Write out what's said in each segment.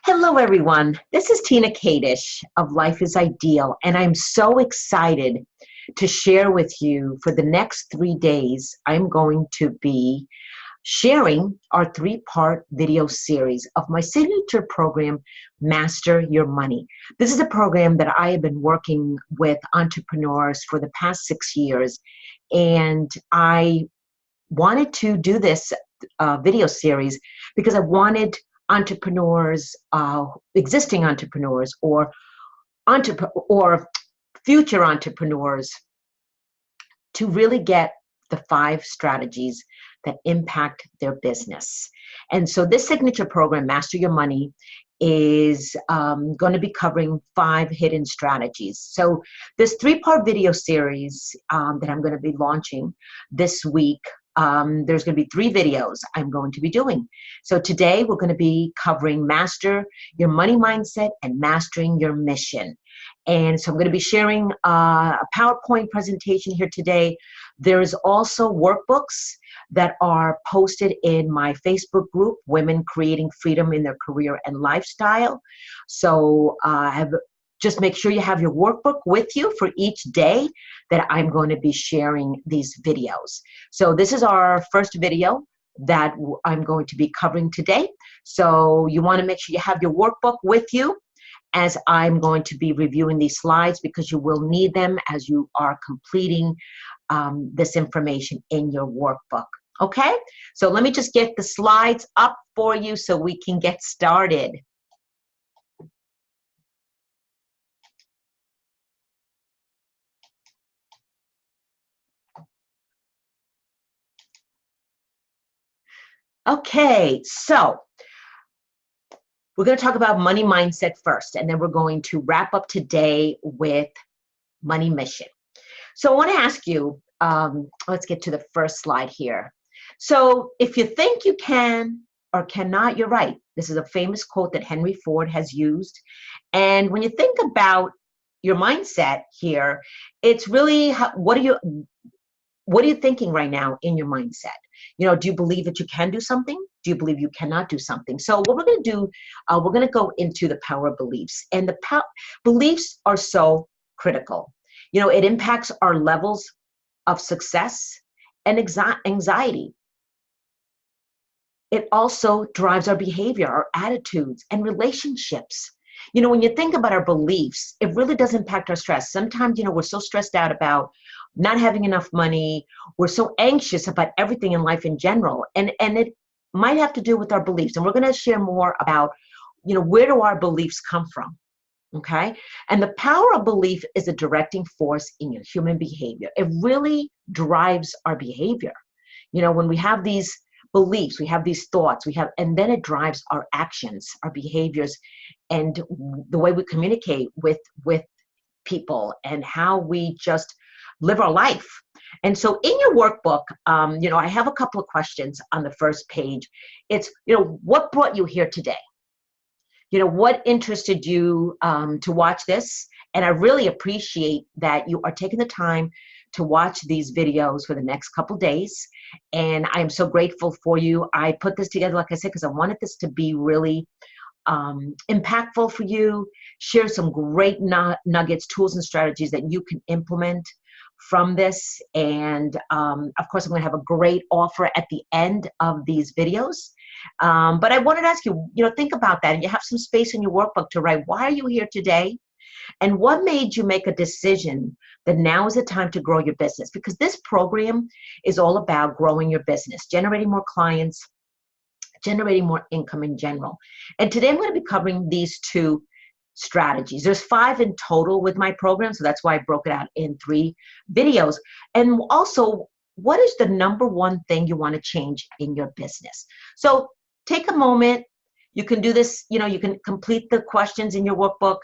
Hello, everyone. This is Tina Kadish of Life is Ideal, and I'm so excited to share with you for the next 3 days. I'm going to be sharing our three-part video series of my signature program, Master Your Money. This is a program that I have been working with entrepreneurs for the past 6 years, and I wanted to do this video series because I wanted entrepreneurs, existing entrepreneurs, or future entrepreneurs to really get the 5 strategies that impact their business. And so this signature program, Master Your Money, is going to be covering 5 hidden strategies. So this 3-part video series that I'm going to be launching this week, there's going to be 3 videos I'm going to be doing. So today we're going to be covering Master Your Money Mindset and Mastering Your Mission. And so I'm going to be sharing a PowerPoint presentation here today. There's also workbooks that are posted in my Facebook group, Women Creating Freedom in Their Career and Lifestyle. So just make sure you have your workbook with you for each day that I'm going to be sharing these videos. So this is our first video that I'm going to be covering today. So you want to make sure you have your workbook with you as I'm going to be reviewing these slides, because you will need them as you are completing this information in your workbook. Okay, so let me just get the slides up for you so we can get started. Okay, so we're going to talk about money mindset first, and then we're going to wrap up today with money mission. So I want to ask you, let's get to the first slide here. So if you think you can or cannot, you're right. This is a famous quote that Henry Ford has used. And when you think about your mindset here, it's really what are you thinking right now in your mindset? You know, do you believe that you can do something? Do you believe you cannot do something? So what we're going to do, we're going to go into the power of beliefs. And the beliefs are so critical. You know, it impacts our levels of success and anxiety. It also drives our behavior, our attitudes, and relationships. You know, when you think about our beliefs, it really does impact our stress. Sometimes, you know, we're so stressed out about not having enough money. We're so anxious about everything in life in general. And it might have to do with our beliefs. And we're going to share more about, you know, where do our beliefs come from? Okay. And the power of belief is a directing force in your human behavior. It really drives our behavior. You know, when we have these beliefs, we have these thoughts, and then it drives our actions, our behaviors, and the way we communicate with people and how we just live our life. And so in your workbook, you know, I have a couple of questions on the first page. It's, you know, what brought you here today? You know, what interested you to watch this? And I really appreciate that you are taking the time to watch these videos for the next couple days. And I am so grateful for you. I put this together, like I said, because I wanted this to be really impactful for you, share some great nuggets, tools, and strategies that you can implement from this. And of course, I'm going to have a great offer at the end of these videos. But I wanted to ask you, you know, think about that. And you have some space in your workbook to write, why are you here today? And what made you make a decision that now is the time to grow your business? Because this program is all about growing your business, generating more clients, generating more income in general. And today I'm going to be covering these 2 strategies. There's 5 in total with my program, so that's why I broke it out in 3 videos. And also, what is the #1 thing you want to change in your business? So take a moment. You can do this, you know, you can complete the questions in your workbook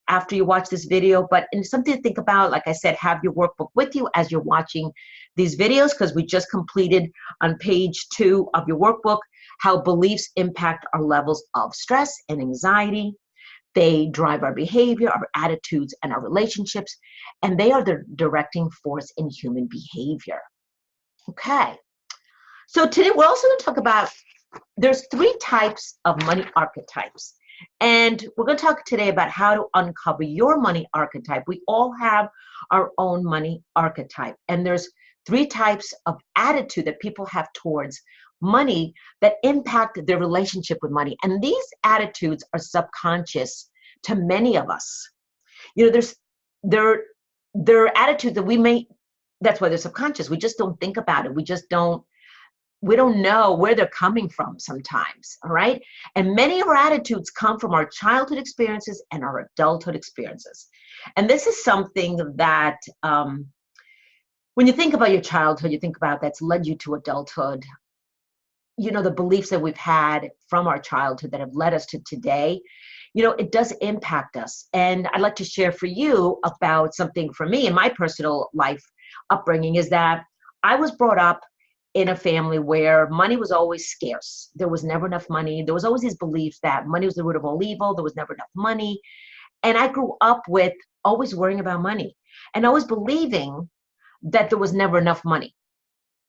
after you watch this video, but it's something to think about. Like I said, have your workbook with you as you're watching these videos, because we just completed on page 2 of your workbook how beliefs impact our levels of stress and anxiety. They drive our behavior, our attitudes, and our relationships, and they are the directing force in human behavior. Okay, so today we're also going to talk about, there's 3 types of money archetypes. And we're going to talk today about how to uncover your money archetype. We all have our own money archetype. And there's 3 types of attitude that people have towards money that impact their relationship with money. And these attitudes are subconscious to many of us. You know, there are attitudes that that's why they're subconscious. We just don't think about it. We don't know where they're coming from sometimes, all right? And many of our attitudes come from our childhood experiences and our adulthood experiences. And this is something that, when you think about your childhood, you think about that's led you to adulthood, you know, the beliefs that we've had from our childhood that have led us to today, you know, it does impact us. And I'd like to share for you about something for me in my personal life upbringing is that I was brought up in a family where money was always scarce. There was never enough money. There was always these beliefs that money was the root of all evil. There was never enough money. And I grew up with always worrying about money and always believing that there was never enough money.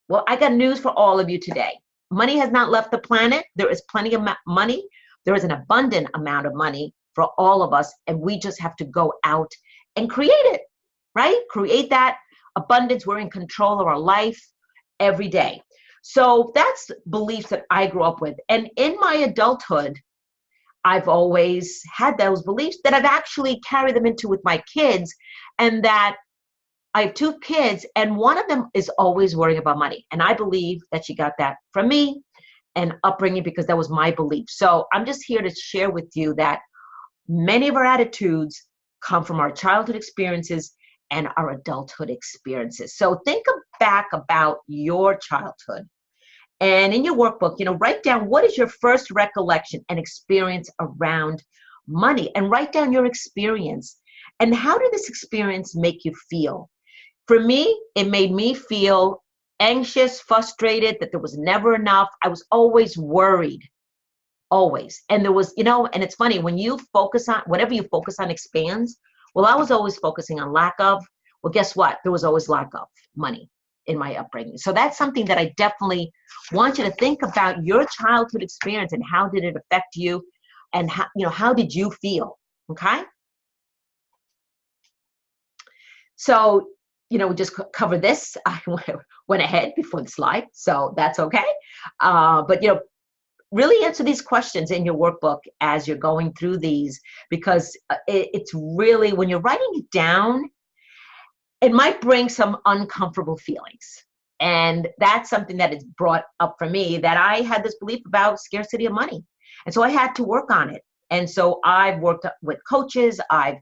Well, I got news for all of you today. Money has not left the planet. There is plenty of money. There is an abundant amount of money for all of us. And we just have to go out and create it, right? Create that abundance. We're in control of our life every day. So that's beliefs that I grew up with. And in my adulthood, I've always had those beliefs that I've actually carried them into with my kids, and that I have 2 kids, and one of them is always worrying about money. And I believe that she got that from me and upbringing because that was my belief. So I'm just here to share with you that many of our attitudes come from our childhood experiences and our adulthood experiences. So think back about your childhood. And in your workbook, you know, write down what is your first recollection and experience around money, and write down your experience. And how did this experience make you feel? For me, it made me feel anxious, frustrated, that there was never enough. I was always worried, always. And there was, you know, and it's funny, when you focus on, whatever you focus on expands. Well, I was always focusing on lack of. Well, guess what? There was always lack of money in my upbringing. So that's something that I definitely want you to think about your childhood experience and how did it affect you, and how, you know, how did you feel? Okay. So, you know, we just covered this. I went ahead before the slide, so that's okay. But, you know, really answer these questions in your workbook as you're going through these, because it's really, when you're writing it down, it might bring some uncomfortable feelings. And that's something that is brought up for me, that I had this belief about scarcity of money. And so I had to work on it. And so I've worked with coaches. I've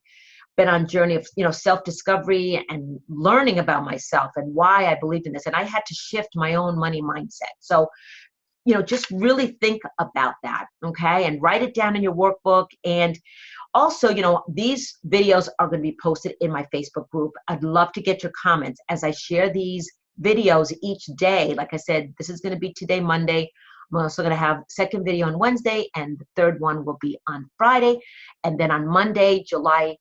been on a journey of, you know, self-discovery and learning about myself and why I believed in this. And I had to shift my own money mindset. So, you know, just really think about that, okay? And write it down in your workbook. And also, you know, these videos are going to be posted in my Facebook group. I'd love to get your comments as I share these videos each day. Like I said, this is going to be today, Monday. I'm also going to have second video on Wednesday, and the third one will be on Friday. And then on Monday, July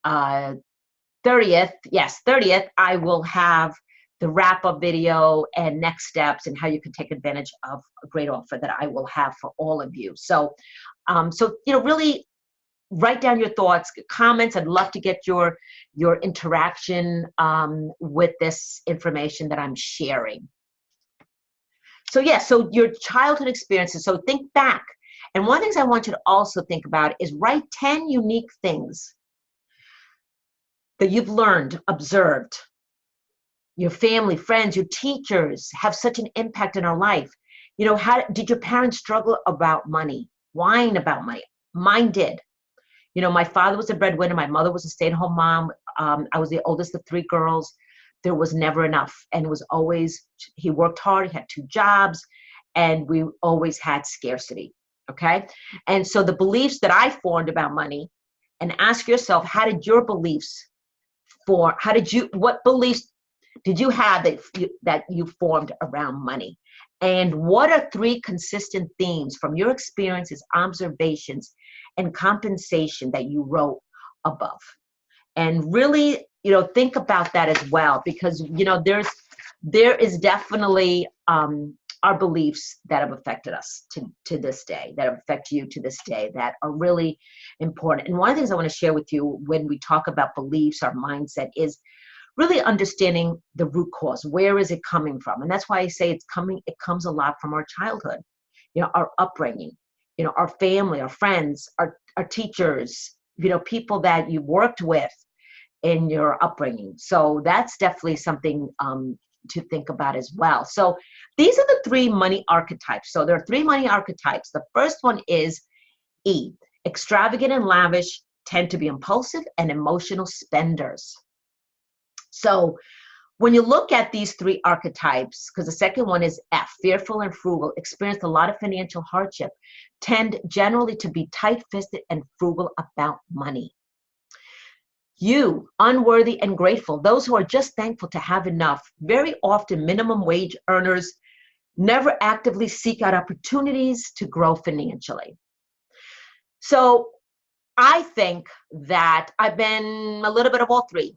30th, yes, 30th, I will have the wrap-up video and next steps and how you can take advantage of a great offer that I will have for all of you. So, so you know, really write down your thoughts, comments. I'd love to get your interaction with this information that I'm sharing. So yeah, so your childhood experiences. So think back. And one of the things I want you to also think about is write 10 unique things that you've learned, observed. Your family, friends, your teachers have such an impact in our life. You know, how did your parents struggle about money, whine about money? Mine did. You know, my father was a breadwinner. My mother was a stay-at-home mom. I was the oldest of 3 girls. There was never enough. And it was always, he worked hard. He had 2 jobs. And we always had scarcity. Okay. And so the beliefs that I formed about money, and ask yourself, how did your beliefs form? What beliefs did you have that you formed around money? And what are 3 consistent themes from your experiences, observations, and compensation that you wrote above? And really, you know, think about that as well, because, you know, there is definitely our beliefs that have affected us to this day, that have affected you to this day, that are really important. And one of the things I want to share with you when we talk about beliefs, our mindset, is really understanding the root cause. Where is it coming from? And that's why I say it comes a lot from our childhood, our upbringing, our family, our friends, our teachers, people that you worked with in your upbringing. So that's definitely something to think about as well. So these are the 3 money archetypes. So there are 3 money archetypes. The first one is E. Extravagant and lavish tend to be impulsive and emotional spenders. So when you look at these 3 archetypes, because the second one is F, fearful and frugal, experience a lot of financial hardship, tend generally to be tight-fisted and frugal about money. U, unworthy and grateful, those who are just thankful to have enough, very often minimum wage earners, never actively seek out opportunities to grow financially. So I think that I've been a little bit of all 3.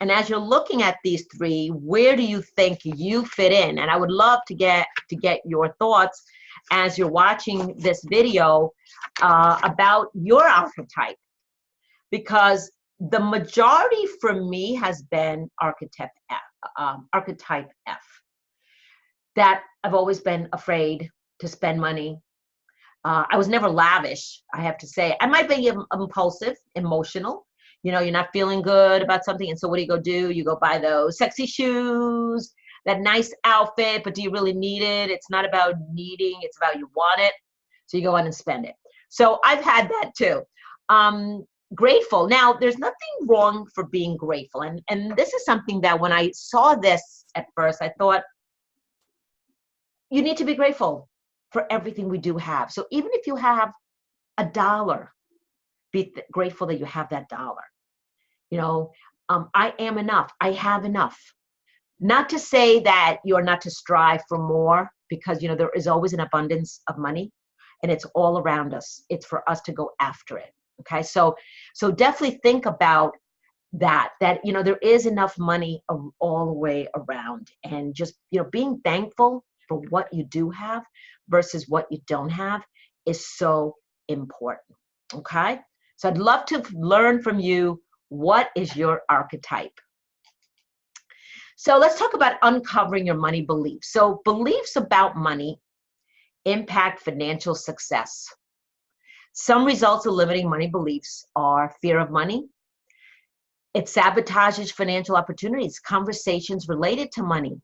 And as you're looking at these 3, where do you think you fit in? And I would love to get your thoughts as you're watching this video about your archetype. Because the majority for me has been archetype F. That I've always been afraid to spend money. I was never lavish, I have to say. I might be impulsive, emotional. You're not feeling good about something, and so what do? You go buy those sexy shoes, that nice outfit, but do you really need it? It's not about needing, it's about you want it. So you go out and spend it. So I've had that too. Grateful. Now, there's nothing wrong for being grateful. And this is something that when I saw this at first, I thought, you need to be grateful for everything we do have. So even if you have $1, be grateful that you have that dollar. I am enough. I have enough. Not to say that you're not to strive for more, because, there is always an abundance of money and it's all around us. It's for us to go after it. Okay. So definitely think about that there is enough money all the way around, and just, being thankful for what you do have versus what you don't have is so important. Okay. So I'd love to learn from you. What is your archetype? So let's talk about uncovering your money beliefs. So beliefs about money impact financial success. Some results of limiting money beliefs are fear of money. It sabotages financial opportunities, conversations related to money.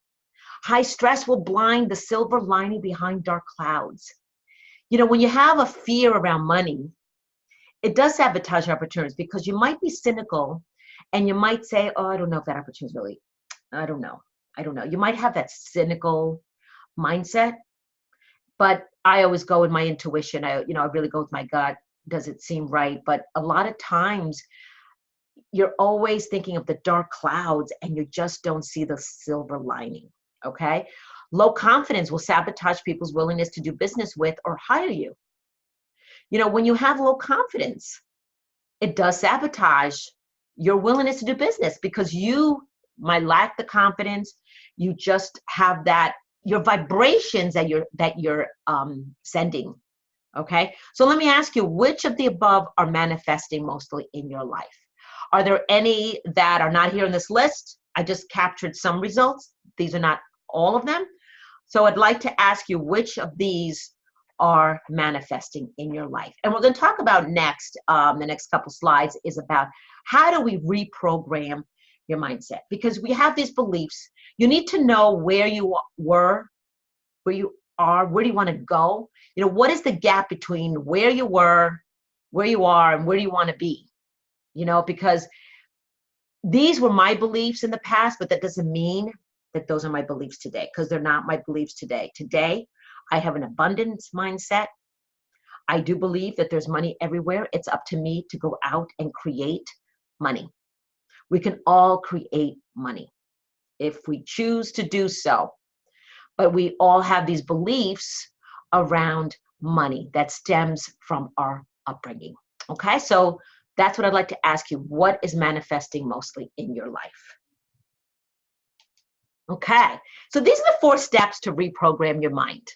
High stress will blind the silver lining behind dark clouds. When you have a fear around money, it does sabotage opportunities, because you might be cynical and you might say, oh, I don't know if that opportunity is really, I don't know. You might have that cynical mindset, but I always go with my intuition. I really go with my gut. Does it seem right? But a lot of times you're always thinking of the dark clouds and you just don't see the silver lining. Okay. Low confidence will sabotage people's willingness to do business with or hire you. When you have low confidence, it does sabotage your willingness to do business, because you might lack the confidence. You just have that, your vibrations that you're sending. Okay. So let me ask you, which of the above are manifesting mostly in your life? Are there any that are not here on this list? I just captured some results. These are not all of them. So I'd like to ask you, which of these are manifesting in your life? And we're going to talk about next, the next couple slides is about how do we reprogram your mindset, because we have these beliefs. You need to know where you were, where you are, where do you want to go? What is the gap between where you were, where you are, and where do you want to be? Because these were my beliefs in the past, but that doesn't mean that those are my beliefs today, because they're not my beliefs today. Today, I have an abundance mindset. I do believe that there's money everywhere. It's up to me to go out and create money. We can all create money if we choose to do so. But we all have these beliefs around money that stems from our upbringing. Okay, so that's what I'd like to ask you. What is manifesting mostly in your life? Okay, so these are the 4 steps to reprogram your mind.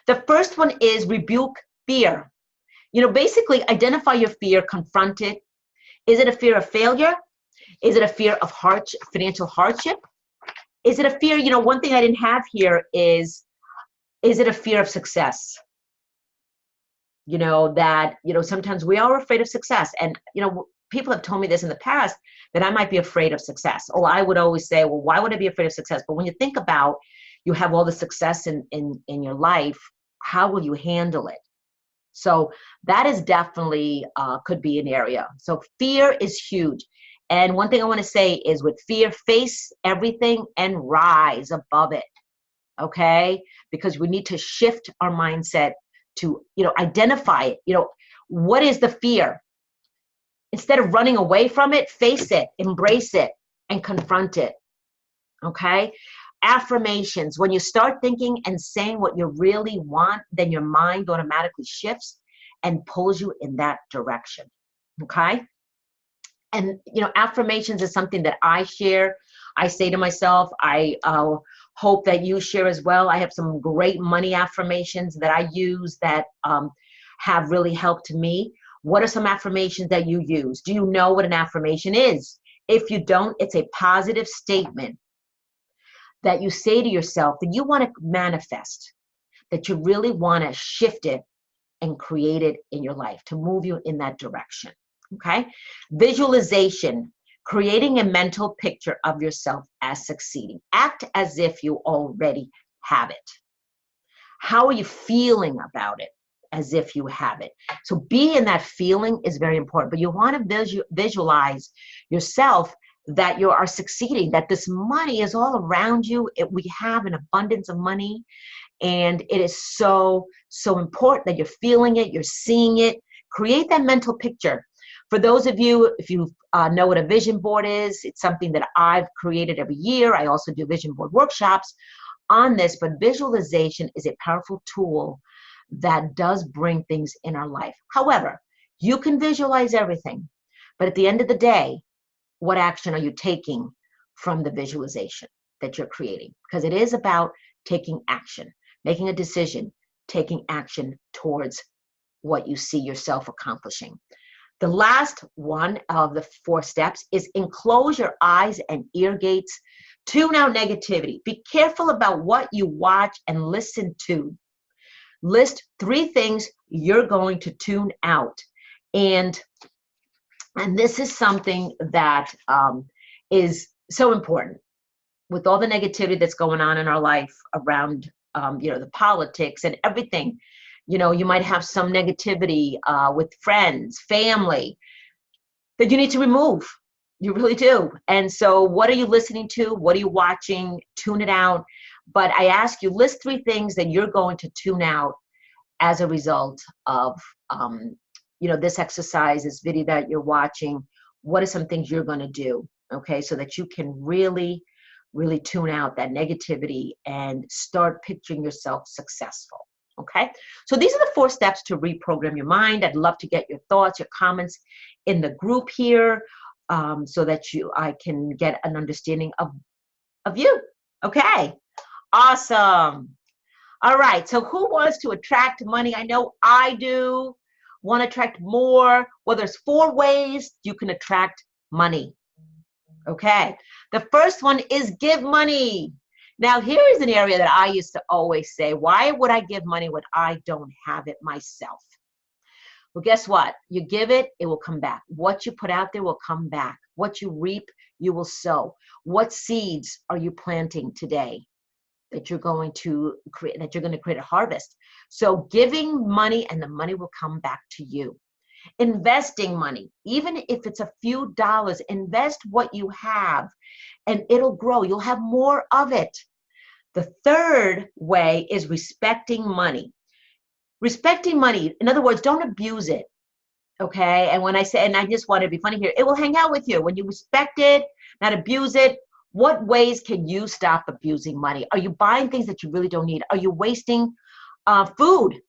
The first one is rebuke fear. Basically identify your fear, confront it. Is it a fear of failure? Is it a fear of financial hardship? Is it a fear, one thing I didn't have here is it a fear of success? Sometimes we are afraid of success. And, people have told me this in the past, that I might be afraid of success. Oh, I would always say, well, why would I be afraid of success? But when you think about, you have all the success in your life, how will you handle it? So that is definitely could be an area. So fear is huge. And one thing I want to say is with fear, face everything and rise above it. Okay? Because we need to shift our mindset to, identify it. What is the fear? Instead of running away from it, face it, embrace it, and confront it. Okay? Affirmations. When you start thinking and saying what you really want, then your mind automatically shifts and pulls you in that direction. Okay? And, affirmations is something that I share. I say to myself, I hope that you share as well. I have some great money affirmations that I use that have really helped me. What are some affirmations that you use? Do you know what an affirmation is? If you don't, it's a positive statement that you say to yourself that you want to manifest, that you really want to shift it and create it in your life to move you in that direction. Okay? Visualization, creating a mental picture of yourself as succeeding. Act as if you already have it. How are you feeling about it? As if you have it. So be in that feeling is very important, but you want to visualize yourself that you are succeeding, that this money is all around you. We have an abundance of money, and it is so important that you're feeling it, you're seeing it. Create that mental picture. For those of you, if you know what a vision board is, it's something that I've created every year. I also do vision board workshops on this, but visualization is a powerful tool that does bring things in our life. However, you can visualize everything, but at the end of the day, what action are you taking from the visualization that you're creating? Because it is about taking action, making a decision, taking action towards what you see yourself accomplishing. The last one of the 4 steps is enclose your eyes and ear gates. Tune out negativity. Be careful about what you watch and listen to. List 3 things you're going to tune out. And this is something that is so important with all the negativity that's going on in our life around, the politics and everything. You might have some negativity with friends, family that you need to remove. You really do. And so what are you listening to? What are you watching? Tune it out. But I ask you, list 3 things that you're going to tune out as a result of, this exercise, this video that you're watching. What are some things you're going to do, okay, so that you can really, really tune out that negativity and start picturing yourself successful, okay? So these are the 4 steps to reprogram your mind. I'd love to get your thoughts, your comments in the group here so that I can get an understanding of you, okay? Awesome. All right, so who wants to attract money? I know I do. Want to attract more? Well, there's 4 ways you can attract money. Okay, the first one is give money. Now, here is an area that I used to always say, why would I give money when I don't have it myself? Well, guess what? You give it, it will come back. What you put out there will come back. What you reap, you will sow. What seeds are you planting today that you're going to create, a harvest? So giving money, and the money will come back to you. Investing money, even if it's a few dollars, invest what you have and it'll grow. You'll have more of it. The third way is respecting money. Respecting money, in other words, don't abuse it. Okay, and when I say, and I just want to be funny here, it will hang out with you. When you respect it, not abuse it, what ways can you stop abusing money? Are you buying things that you really don't need? Are you wasting food?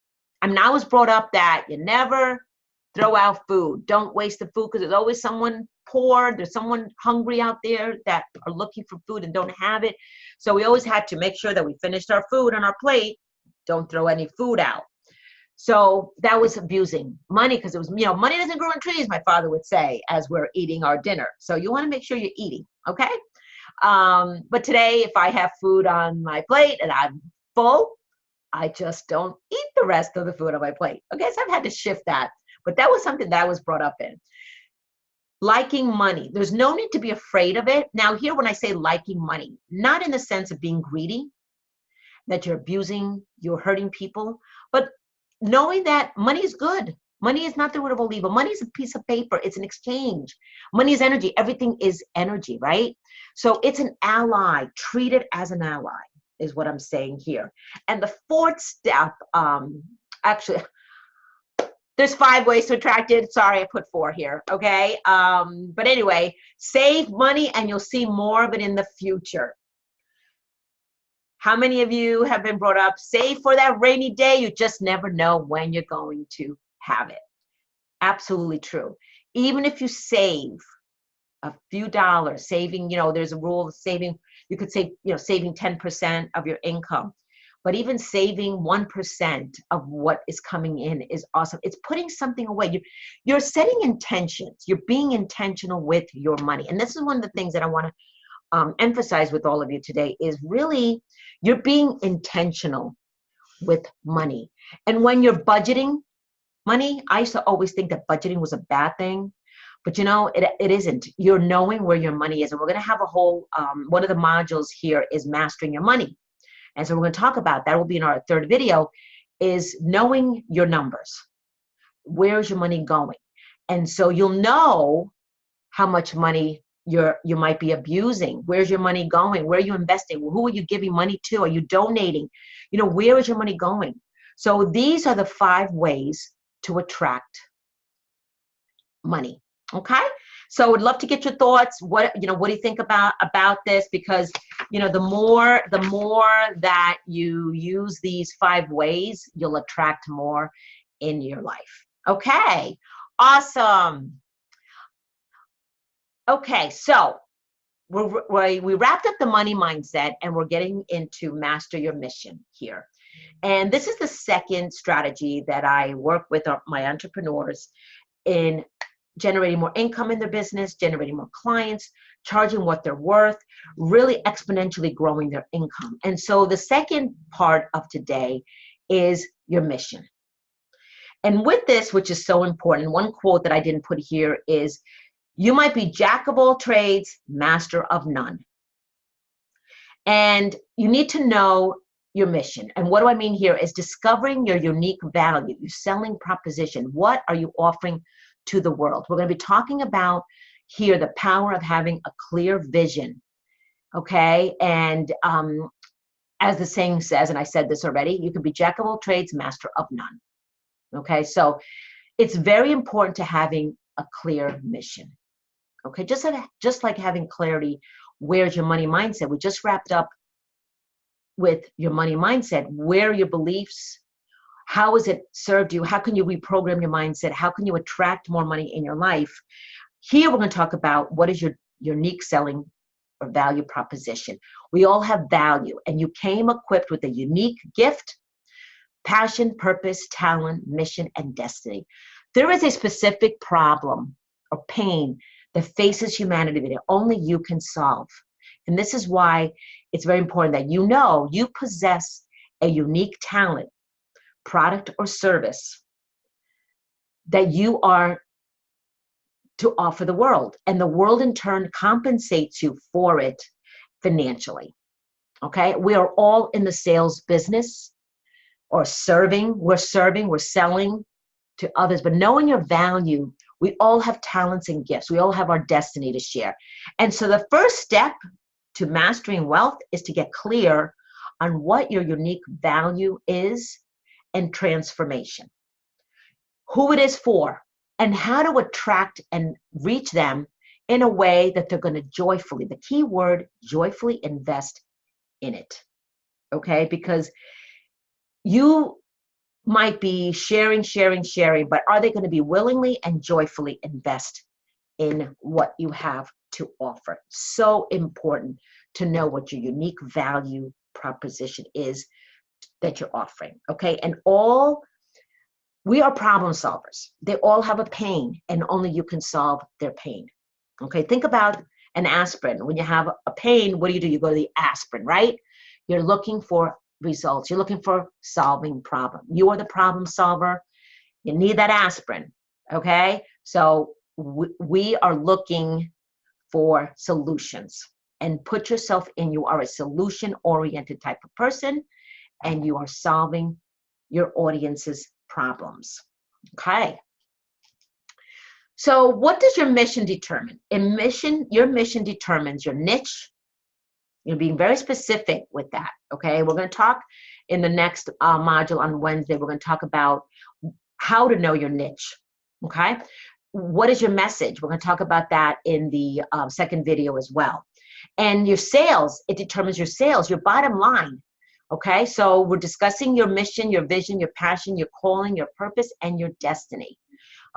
I was brought up that you never throw out food. Don't waste the food, because there's always someone poor, there's someone hungry out there that are looking for food and don't have it. So we always had to make sure that we finished our food on our plate, don't throw any food out. So that was abusing money, because it was, money doesn't grow on trees, my father would say, as we're eating our dinner. So you want to make sure you're eating, okay? But today, if I have food on my plate and I'm full, I just don't eat the rest of the food on my plate. Okay, so I've had to shift that. But that was something that I was brought up in. Liking money. There's no need to be afraid of it. Now, here, when I say liking money, not in the sense of being greedy, that you're abusing, you're hurting people, but knowing that money is good. Money is not the root of all evil. Money is a piece of paper. It's an exchange. Money is energy. Everything is energy, right? So it's an ally. Treat it as an ally is what I'm saying here. And the fourth step, actually, there's 5 ways to attract it. Sorry, I put 4 here, okay? But anyway, save money and you'll see more of it in the future. How many of you have been brought up, save for that rainy day? You just never know when you're going to have it. Absolutely true. Even if you save a few dollars, saving, there's a rule of saving, you could say, saving 10% of your income. But even saving 1% of what is coming in is awesome. It's putting something away. You're setting intentions. You're being intentional with your money. And this is one of the things that I want to emphasize with all of you today is really you're being intentional with money. And when you're budgeting money, I used to always think that budgeting was a bad thing, but it isn't. You're knowing where your money is. And we're going to have a whole, one of the modules here is mastering your money. And so we're going to talk about that. Will be in our 3rd video, is knowing your numbers. Where's your money going? And so you'll know how much money you might be abusing. Where's your money going? Where are you investing? Who are you giving money to? Are you donating? Where is your money going? So these are the 5 ways to attract money. Okay? So I would love to get your thoughts. What do you think about this? Because the more that you use these 5 ways, you'll attract more in your life. Okay. Awesome. Okay, so we wrapped up the money mindset and we're getting into master your mission here. And this is the 2nd strategy that I work with my entrepreneurs in generating more income in their business, generating more clients, charging what they're worth, really exponentially growing their income. And so the 2nd part of today is your mission. And with this, which is so important, one quote that I didn't put here is, you might be jack of all trades, master of none. And you need to know your mission. And what do I mean here is discovering your unique value, your selling proposition. What are you offering to the world? We're going to be talking about here the power of having a clear vision. Okay. And as the saying says, and I said this already, you can be jack of all trades, master of none. Okay. So it's very important to having a clear mission. Okay, just like having clarity, where's your money mindset? We just wrapped up with your money mindset. Where are your beliefs? How has it served you? How can you reprogram your mindset? How can you attract more money in your life? Here we're going to talk about what is your unique selling or value proposition. We all have value, and you came equipped with a unique gift, passion, purpose, talent, mission, and destiny. There is a specific problem or pain that faces humanity that only you can solve. And this is why it's very important that you possess a unique talent, product, or service that you are to offer the world. And the world in turn compensates you for it financially. Okay? We are all in the sales business or serving. We're selling to others. But knowing your value, we all have talents and gifts. We all have our destiny to share. And so the first step to mastering wealth is to get clear on what your unique value is and transformation, who it is for, and how to attract and reach them in a way that they're going to joyfully, the key word, joyfully invest in it. Okay? Because you might be sharing, but are they going to be willingly and joyfully invest in what you have to offer. So important to know what your unique value proposition is that you're offering, okay? And we are problem solvers. They all have a pain, and only you can solve their pain, okay? Think about an aspirin. When you have a pain, what do? You go to the aspirin, right? You're looking for results. You're looking for solving problem. You are the problem solver. You need that aspirin, okay? So we are looking for solutions, and put yourself in. You are a solution-oriented type of person, and you are solving your audience's problems, okay? So what does your mission determine? Your mission determines your niche. You're being very specific with that, okay? We're going to talk in the next module on Wednesday. We're going to talk about how to know your niche, okay? What is your message? We're going to talk about that in the second video as well. And your sales, it determines your sales, your bottom line, okay? So we're discussing your mission, your vision, your passion, your calling, your purpose, and your destiny,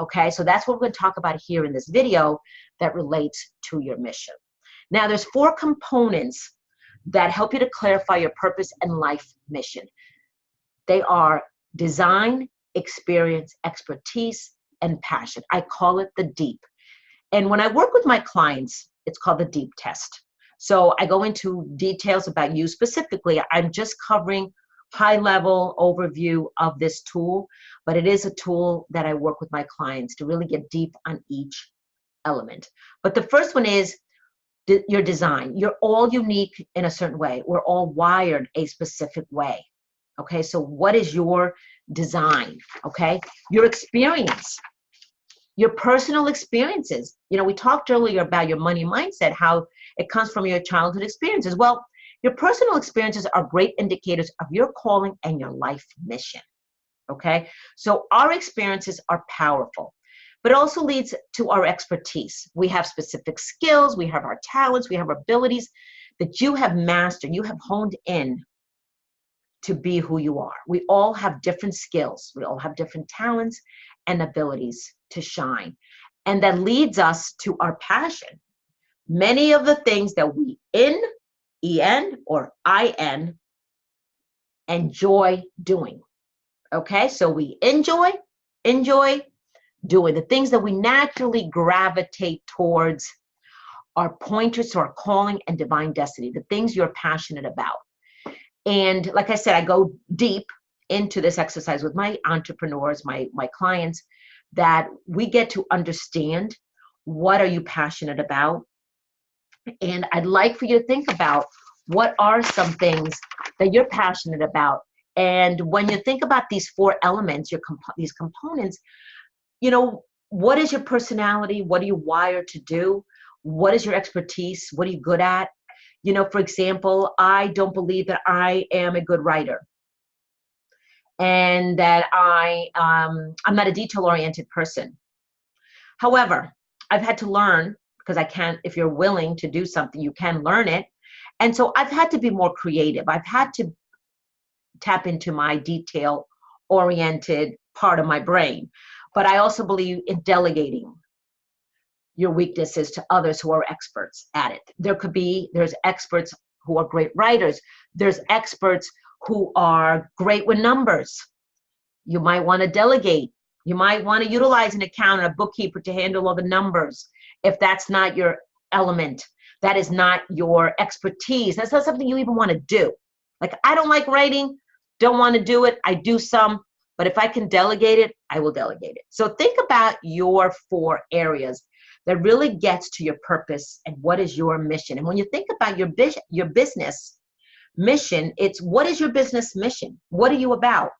okay? So that's what we're going to talk about here in this video that relates to your mission. Now, there's 4 components that help you to clarify your purpose and life mission. They are design, experience, expertise, and passion. I call it the DEEP. And when I work with my clients, it's called the DEEP test. So I go into details about you specifically. I'm just covering high-level overview of this tool, but it is a tool that I work with my clients to really get deep on each element. But the first one is your design. You're all unique in a certain way. We're all wired a specific way. Okay, so what is your design? Okay, your experience, your personal experiences. You know, we talked earlier about your money mindset, how it comes from your childhood experiences. Well, your personal experiences are great indicators of your calling and your life mission. Okay, so our experiences are powerful, but it also leads to our expertise. We have specific skills, we have our talents, we have our abilities that you have mastered, you have honed in to be who you are. We all have different skills, we all have different talents and abilities to shine. And that leads us to our passion. Many of the things that we E-N or I-N, enjoy doing. Okay, so we enjoy doing the things that we naturally gravitate towards are pointers to our calling and divine destiny, the things you're passionate about. And like I said, I go deep into this exercise with my entrepreneurs, my clients, that we get to understand what are you passionate about. And I'd like for you to think about what are some things that you're passionate about. And when you think about these 4 elements, these components, you know, what is your personality? What are you wired to do? What is your expertise? What are you good at? You know, for example, I don't believe that I am a good writer, and that I'm not a detail-oriented person. However, I've had to learn, because I can't, if you're willing to do something, you can learn it. And so I've had to be more creative. I've had to tap into my detail-oriented part of my brain. But I also believe in delegating your weaknesses to others who are experts at it. There's experts who are great writers. There's experts who are great with numbers. You might want to delegate. You might want to utilize an accountant, a bookkeeper to handle all the numbers. If that's not your element, that is not your expertise. That's not something you even want to do. Like, I don't like writing, don't want to do it. I do some, but if I can delegate it, I will delegate it. So think about your 4 areas that really gets to your purpose and what is your mission. And when you think about your business mission, it's what is your business mission? What are you about?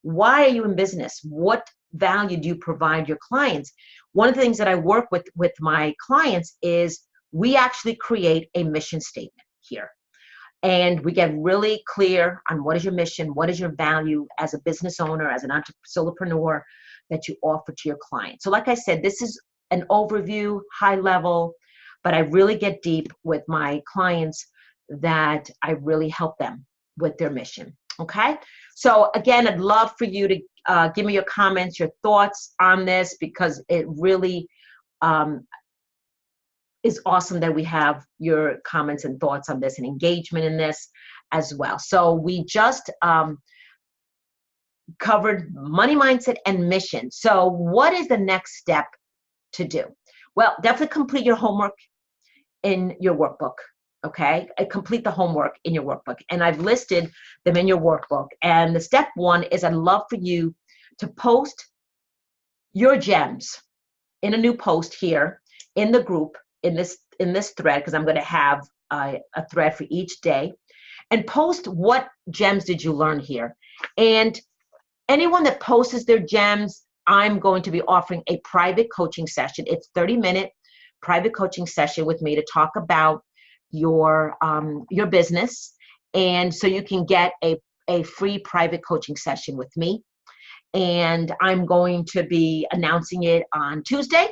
Why are you in business? What value do you provide your clients? One of the things that I work with my clients is we actually create a mission statement here. And we get really clear on what is your mission, what is your value as a business owner, as an solopreneur that you offer to your clients. So like I said, this is an overview, high level, but I really get deep with my clients that I really help them with their mission, okay? So again, I'd love for you to give me your comments, your thoughts on this, because it really is awesome that we have your comments and thoughts on this and engagement in this as well. So we just covered money mindset and mission. So what is the next step to do? Well, definitely complete your homework in your workbook. Okay, complete the homework in your workbook, and I've listed them in your workbook. And the step one is I'd love for you to post your gems in a new post here in the group in this thread, because I'm going to have a thread for each day, and post what gems did you learn here. And anyone that posts their gems, I'm going to be offering a private coaching session. It's 30-minute private coaching session with me to talk about your business, and so you can get a free private coaching session with me. And I'm going to be announcing it on Tuesday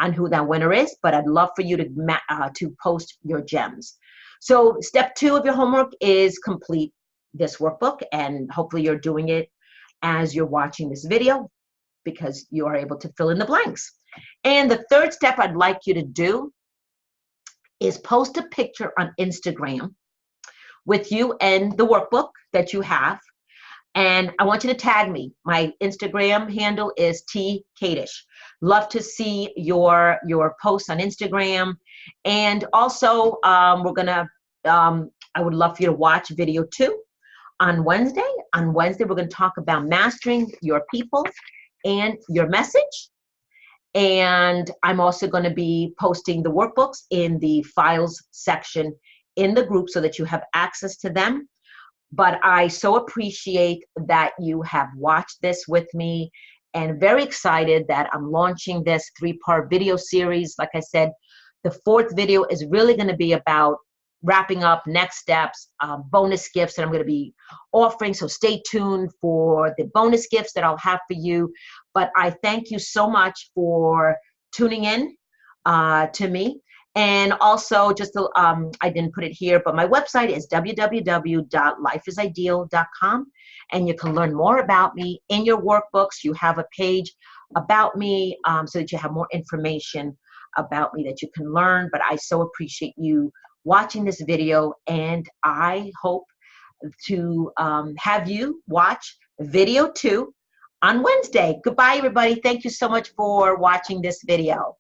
on who that winner is, but I'd love for you to post your gems. So step 2 of your homework is complete this workbook, and hopefully you're doing it as you're watching this video, because you are able to fill in the blanks. And the third step I'd like you to do is post a picture on Instagram with you and the workbook that you have. And I want you to tag me. My Instagram handle is T Kadish. Love to see your posts on Instagram. And also, I would love for you to watch video 2 on Wednesday. On Wednesday, we're going to talk about mastering your people and your message. And I'm also going to be posting the workbooks in the files section in the group so that you have access to them. But I so appreciate that you have watched this with me, and very excited that I'm launching this 3-part video series. Like I said, the 4th video is really going to be about wrapping up next steps, bonus gifts that I'm going to be offering. So stay tuned for the bonus gifts that I'll have for you. But I thank you so much for tuning in to me. And also, just I didn't put it here, but my website is www.lifeisideal.com, and you can learn more about me. In your workbooks, you have a page about me, so that you have more information about me that you can learn. But I so appreciate you watching this video, and I hope to have you watch video 2 on Wednesday. Goodbye, everybody. Thank you so much for watching this video.